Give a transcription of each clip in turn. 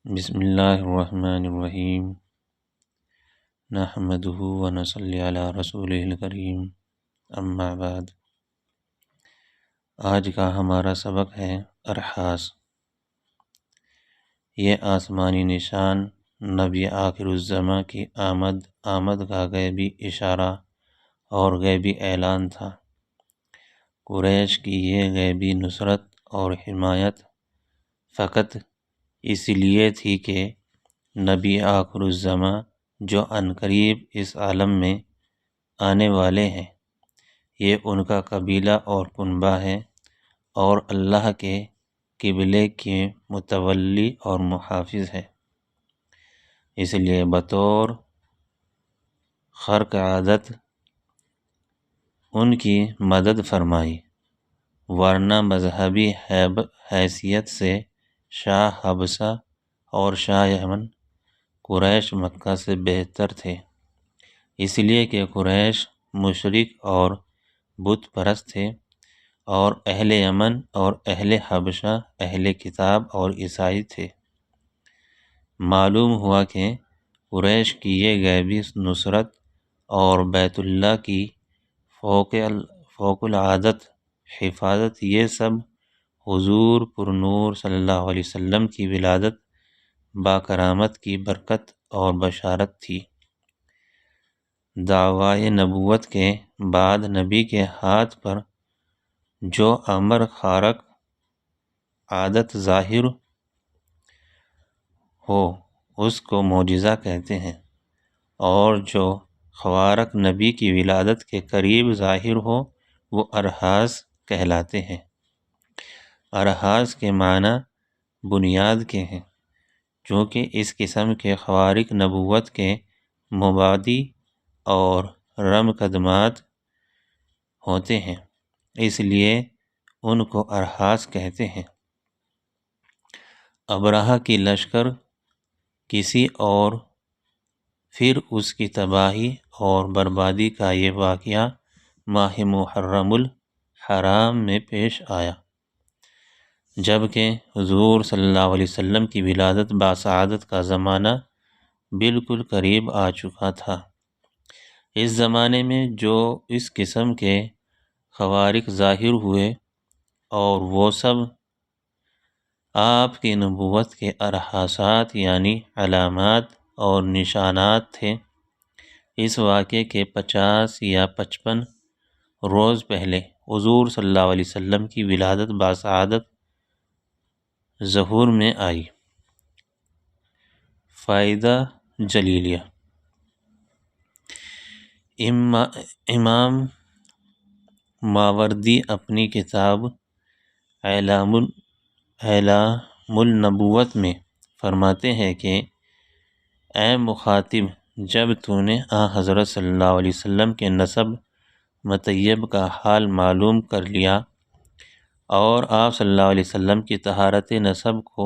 بسم اللہ الرحمن الرحیم نحمدہ ونصلی علی رسولہ الکریم اما بعد۔ آج کا ہمارا سبق ہے ارحاس۔ یہ آسمانی نشان نبی آخر الزماں کی آمد کا غیبی اشارہ اور غیبی اعلان تھا۔ قریش کی یہ غیبی نصرت اور حمایت فقط اس لیے تھی کہ نبی آخر الزماں جو عنقریب اس عالم میں آنے والے ہیں، یہ ان کا قبیلہ اور کنبہ ہے اور اللہ کے قبلے کے متولی اور محافظ ہے۔ اس لیے بطور خرق عادت ان کی مدد فرمائی، ورنہ مذہبی حیثیت سے شاہ حبشہ اور شاہ یمن قریش مکہ سے بہتر تھے، اس لیے کہ قریش مشرک اور بت پرست تھے اور اہل یمن اور اہل حبشہ اہل کتاب اور عیسائی تھے۔ معلوم ہوا کہ قریش کی یہ غیبی نصرت اور بیت اللہ کی فوق العادت حفاظت، یہ سب حضور پر نور صلی اللہ علیہ وسلم کی ولادت باکرامت کی برکت اور بشارت تھی۔ دعوی نبوت کے بعد نبی کے ہاتھ پر جو امر خارق عادت ظاہر ہو اس کو معجزہ کہتے ہیں، اور جو خوارق نبی کی ولادت کے قریب ظاہر ہو وہ ارحاس کہلاتے ہیں۔ ارحاس کے معنی بنیاد کے ہیں، چونکہ اس قسم کے خوارق نبوت کے مبادی اور رمقدمات ہوتے ہیں، اس لیے ان کو ارحاس کہتے ہیں۔ ابرہہ کی لشکر کسی اور پھر اس کی تباہی اور بربادی کا یہ واقعہ ماہ محرم الحرام میں پیش آیا، جبکہ حضور صلی اللہ علیہ وسلم کی ولادت باسعادت کا زمانہ بالکل قریب آ چکا تھا۔ اس زمانے میں جو اس قسم کے خوارق ظاہر ہوئے اور وہ سب آپ کی نبوت کے ارحاسات یعنی علامات اور نشانات تھے۔ اس واقعے کے 50 یا 55 روز پہلے حضور صلی اللہ علیہ وسلم کی ولادت باسعادت ظہور میں آئی۔ فائدہ جلیلیہ: امام ماوردی اپنی کتاب اعلام النبوت میں فرماتے ہیں کہ اے مخاطب، جب تو نے حضرت صلی اللہ علیہ وسلم کے نسب مطیب کا حال معلوم کر لیا اور آپ صلی اللہ علیہ وسلم کی طہارت نسب کو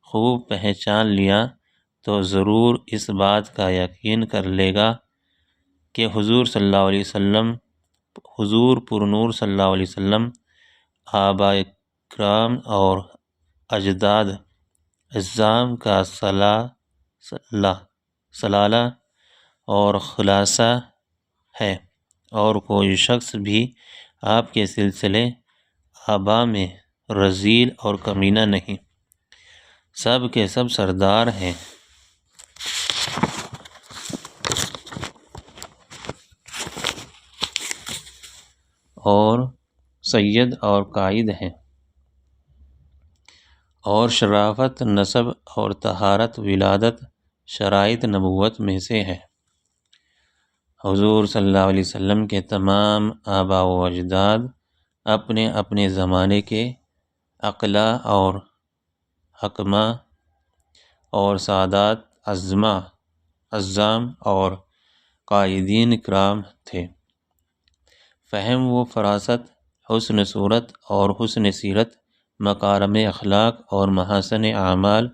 خوب پہچان لیا تو ضرور اس بات کا یقین کر لے گا کہ حضور پر نور صلی اللہ علیہ وسلم آباء کرام اور اجداد اعظام کا سلالہ اور خلاصہ ہے، اور کوئی شخص بھی آپ کے سلسلے آباء میں رذیل اور کمینہ نہیں، سب کے سب سردار ہیں اور سید اور قائد ہیں، اور شرافت نسب اور طہارت ولادت شرائط نبوت میں سے ہے۔ حضور صلی اللہ علیہ وسلم کے تمام آباء و اجداد اپنے اپنے زمانے کے اقلاء اور حکماء اور سادات اعظام اور قائدین کرام تھے۔ فہم و فراست، حسن صورت اور حسن سیرت، مکارم اخلاق اور محاسن اعمال،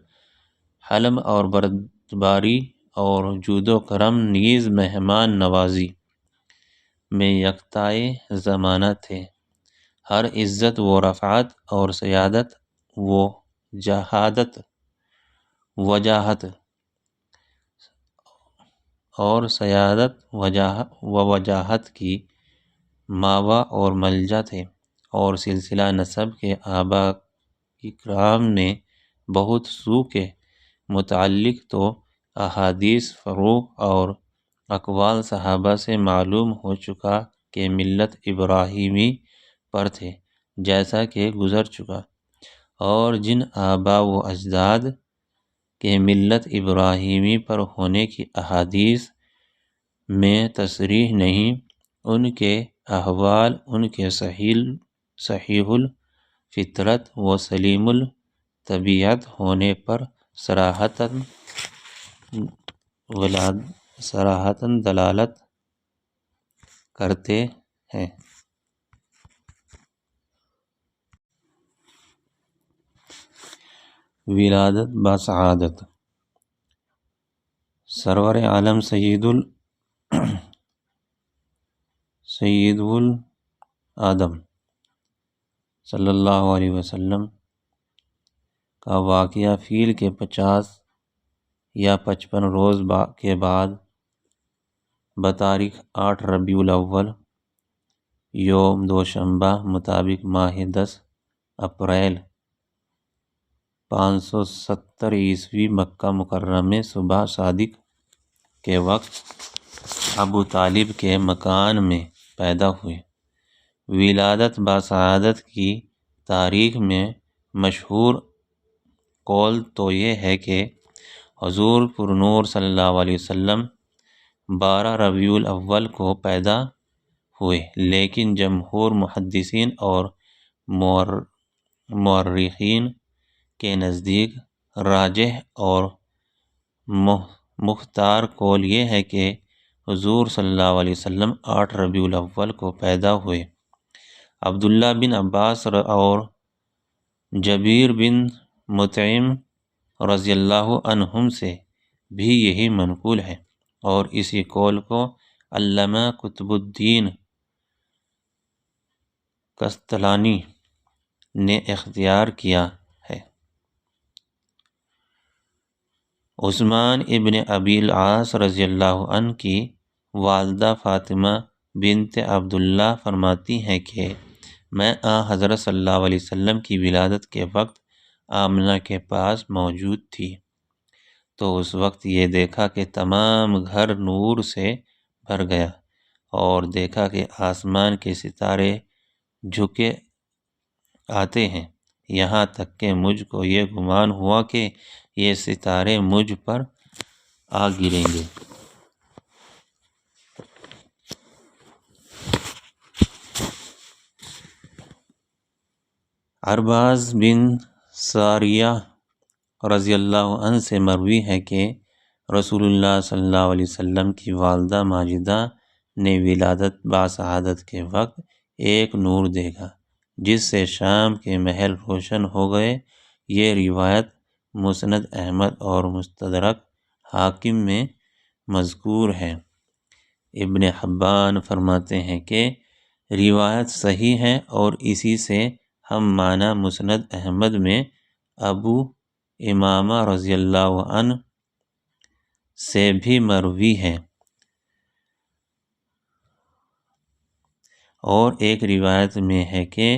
حلم اور بردباری اور جود و کرم نیز مہمان نوازی میں یکتائے زمانہ تھے۔ ہر عزت و رفعت اور سیادت و جہادت وجاہت اور سیادت وجاہت کی ماوا اور ملجا تھے، اور سلسلہ نسب کے آباء کرام میں بہت سو کے متعلق تو احادیث فروغ اور اقوال صحابہ سے معلوم ہو چکا کہ ملت ابراہیمی پر تھے جیسا کہ گزر چکا، اور جن آباء و اجداد کے ملت ابراہیمی پر ہونے کی احادیث میں تصریح نہیں، ان کے احوال ان کے صحیح الفطرت و سلیم الطبیعت ہونے پر صراحتاً دلالت کرتے ہیں۔ ولادت بسعادت سرور عالم سید العالم صلی اللہ علیہ وسلم کا واقعہ فیل کے 50 یا 55 روز کے بعد بتاریخ 8 ربیع الاول یوم دوشنبہ مطابق ماہ 10 اپریل 570 عیسوی مکہ مکرمہ میں صبح صادق کے وقت ابو طالب کے مکان میں پیدا ہوئے۔ ولادت بسعادت کی تاریخ میں مشہور قول تو یہ ہے کہ حضور پر نور صلی اللہ علیہ وسلم 12 ربیع الاول کو پیدا ہوئے، لیکن جمہور محدثین اور مورخین کے نزدیک راجح اور مختار قول یہ ہے کہ حضور صلی اللہ علیہ وسلم 8 ربیع الاول کو پیدا ہوئے۔ عبداللہ بن عباس اور جبیر بن مطعم رضی اللہ عنہم سے بھی یہی منقول ہے، اور اسی قول کو علامہ قطب الدین قسطلانی نے اختیار کیا ہے۔ عثمان ابن ابی العاص رضی اللہ عنہ کی والدہ فاطمہ بنت عبداللہ فرماتی ہیں کہ میں حضرت صلی اللہ علیہ وسلم کی ولادت کے وقت آمنہ کے پاس موجود تھی، تو اس وقت یہ دیکھا کہ تمام گھر نور سے بھر گیا، اور دیکھا کہ آسمان کے ستارے جھکے آتے ہیں، یہاں تک کہ مجھ کو یہ گمان ہوا کہ یہ ستارے مجھ پر آ گریں گے۔ عرباض بن ساریہ رضی اللہ عنہ سے مروی ہے کہ رسول اللہ صلی اللہ علیہ وسلم کی والدہ ماجدہ نے ولادت بسعادت کے وقت ایک نور دیکھا جس سے شام کے محل روشن ہو گئے۔ یہ روایت مسند احمد اور مستدرک حاکم میں مذکور ہے۔ ابن حبان فرماتے ہیں کہ روایت صحیح ہے، اور اسی سے ہم معنی مسند احمد میں ابو امامہ رضی اللہ عنہ سے بھی مروی ہے، اور ایک روایت میں ہے کہ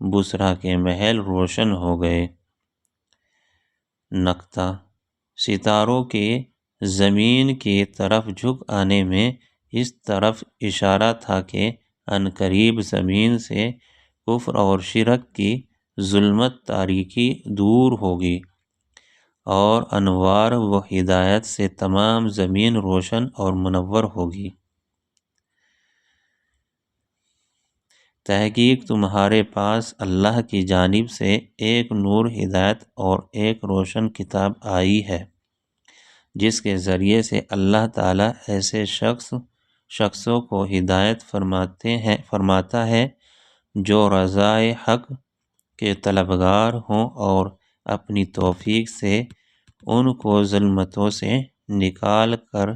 بصرہ کے محل روشن ہو گئے۔ نقطہ ستاروں کے زمین کی طرف جھک آنے میں اس طرف اشارہ تھا کہ عنقریب زمین سے کفر اور شرک کی ظلمت تاریکی دور ہوگی، اور انوار و ہدایت سے تمام زمین روشن اور منور ہوگی۔ تحقیق تمہارے پاس اللہ کی جانب سے ایک نور ہدایت اور ایک روشن کتاب آئی ہے، جس کے ذریعے سے اللہ تعالیٰ ایسے شخصوں کو ہدایت فرماتا ہے جو رضائے حق کے طلبگار ہوں، اور اپنی توفیق سے ان کو ظلمتوں سے نکال کر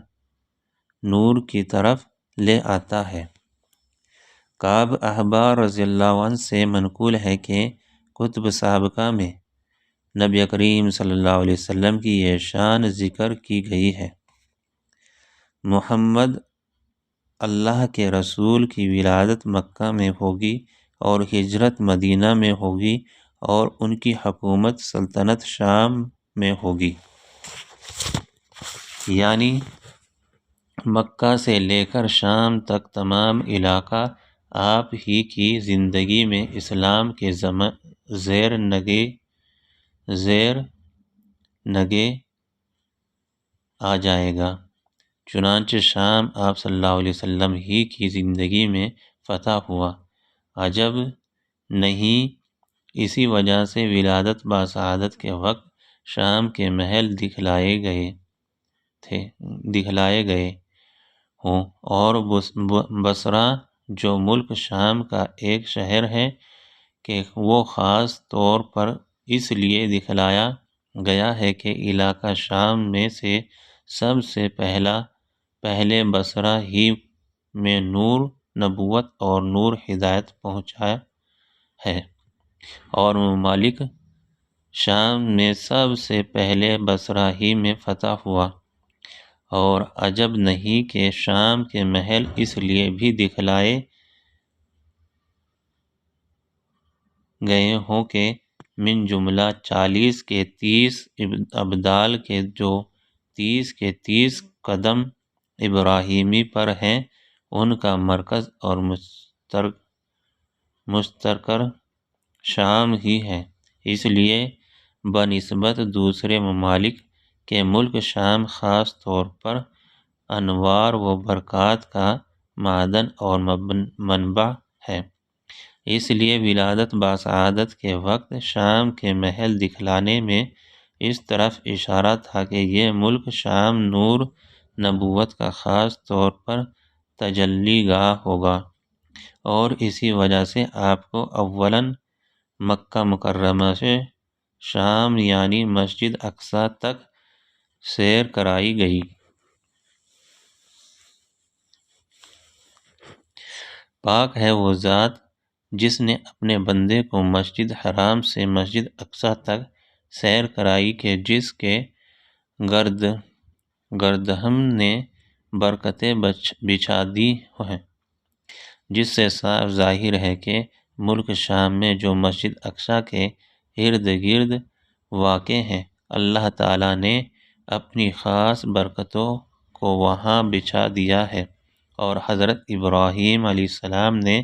نور کی طرف لے آتا ہے۔ کعب احبار رضی اللہ عنہ سے منقول ہے کہ کتب سابقہ میں نبی کریم صلی اللہ علیہ وسلم کی یہ شان ذکر کی گئی ہے۔ محمد اللہ کے رسول کی ولادت مکہ میں ہوگی اور ہجرت مدینہ میں ہوگی، اور ان کی حکومت سلطنت شام میں ہوگی، یعنی مکہ سے لے کر شام تک تمام علاقہ آپ ہی کی زندگی میں اسلام کے زیر نگے آ جائے گا۔ چنانچہ شام آپ صلی اللہ علیہ وسلم ہی کی زندگی میں فتح ہوا۔ عجب نہیں، اسی وجہ سے ولادت باسعادت کے وقت شام کے محل دکھلائے گئے ہوں، اور بصرہ جو ملک شام کا ایک شہر ہے کہ وہ خاص طور پر اس لیے دکھلایا گیا ہے کہ علاقہ شام میں سے سب سے پہلے بصرہ ہی میں نور نبوت اور نور ہدایت پہنچا ہے، اور ممالک شام میں سب سے پہلے بصرہ ہی میں فتح ہوا۔ اور عجب نہیں کہ شام کے محل اس لیے بھی دکھلائے گئے ہوں کہ من جملہ 40 کے 30 ابدال کے جو 30 کے 30 قدم ابراہیمی پر ہیں، ان کا مرکز اور مستقر شام ہی ہے۔ اس لیے بنسبت دوسرے ممالک کے ملک شام خاص طور پر انوار و برکات کا معدن اور منبع ہے۔ اس لیے ولادت باسعادت کے وقت شام کے محل دکھلانے میں اس طرف اشارہ تھا کہ یہ ملک شام نور نبوت کا خاص طور پر تجلی گاہ ہوگا، اور اسی وجہ سے آپ کو اولاً مکہ مکرمہ سے شام یعنی مسجد اقصی تک سیر کرائی گئی۔ پاک ہے وہ ذات جس نے اپنے بندے کو مسجد حرام سے مسجد اقصی تک سیر کرائی کہ جس کے گردہم نے برکتیں بچھا دی ہیں، جس سے صاف ظاہر ہے کہ ملک شام میں جو مسجد اقصی کے ارد گرد واقع ہیں، اللہ تعالیٰ نے اپنی خاص برکتوں کو وہاں بچھا دیا ہے۔ اور حضرت ابراہیم علیہ السلام نے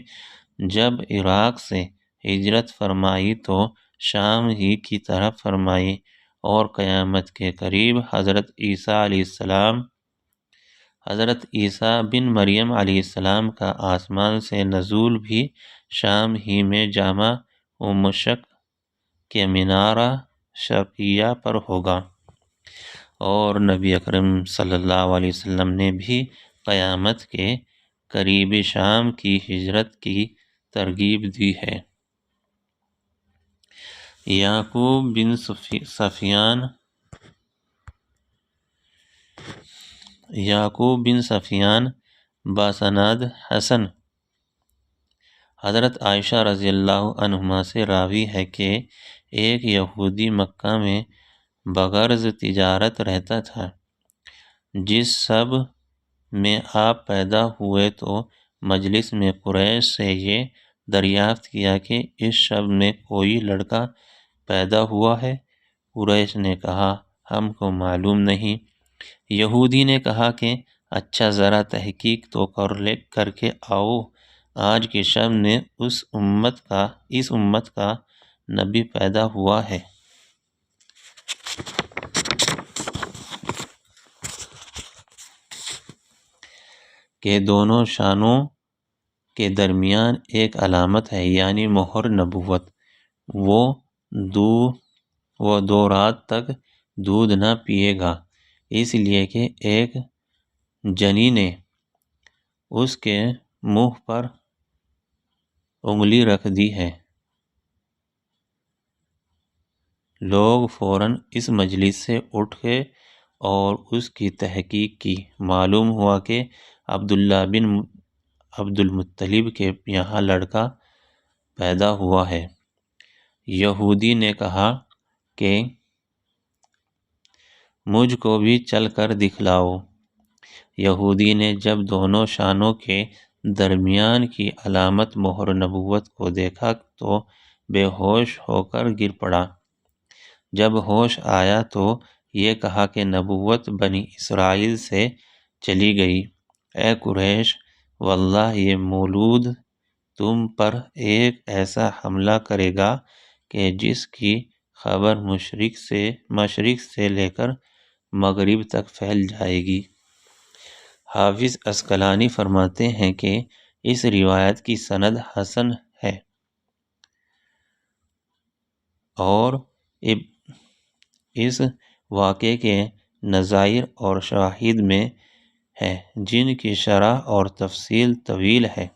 جب عراق سے ہجرت فرمائی تو شام ہی کی طرف فرمائی، اور قیامت کے قریب حضرت عیسیٰ بن مریم علیہ السلام کا آسمان سے نزول بھی شام ہی میں جامع و مشک کے منارہ شرقیہ پر ہوگا۔ اور نبی اکرم صلی اللہ علیہ وسلم نے بھی قیامت کے قریب شام کی ہجرت کی ترغیب دی ہے۔ یعقوب بن سفیان باسند حسن حضرت عائشہ رضی اللہ عنہما سے راوی ہے کہ ایک یہودی مکہ میں بغرض تجارت رہتا تھا۔ جس شب میں آپ پیدا ہوئے تو مجلس میں قریش سے یہ دریافت کیا کہ اس شب میں کوئی لڑکا پیدا ہوا ہے؟ قریش نے کہا ہم کو معلوم نہیں۔ یہودی نے کہا کہ اچھا ذرا تحقیق تو کر کے آؤ، آج کی شب میں اس امت کا نبی پیدا ہوا ہے۔ کہ دونوں شانوں کے درمیان ایک علامت ہے، یعنی مہر نبوت۔ وہ 2 رات تک دودھ نہ پیے گا، اس لیے کہ ایک جنی نے اس کے منہ پر انگلی رکھ دی ہے۔ لوگ فوراً اس مجلس سے اٹھے اور اس کی تحقیق کی۔ معلوم ہوا کہ عبداللہ بن عبدالمطلب کے یہاں لڑکا پیدا ہوا ہے۔ یہودی نے کہا کہ مجھ کو بھی چل کر دکھلاؤ۔ یہودی نے جب دونوں شانوں کے درمیان کی علامت مہر نبوت کو دیکھا تو بے ہوش ہو کر گر پڑا۔ جب ہوش آیا تو یہ کہا کہ نبوت بنی اسرائیل سے چلی گئی۔ اے قریش، واللہ یہ مولود تم پر ایک ایسا حملہ کرے گا کہ جس کی خبر مشرق سے لے کر مغرب تک پھیل جائے گی۔ حافظ عسقلانی فرماتے ہیں کہ اس روایت کی سند حسن ہے اور اس واقعے کے نظائر اور شواہد میں ہے جن کی شرح اور تفصیل طویل ہے۔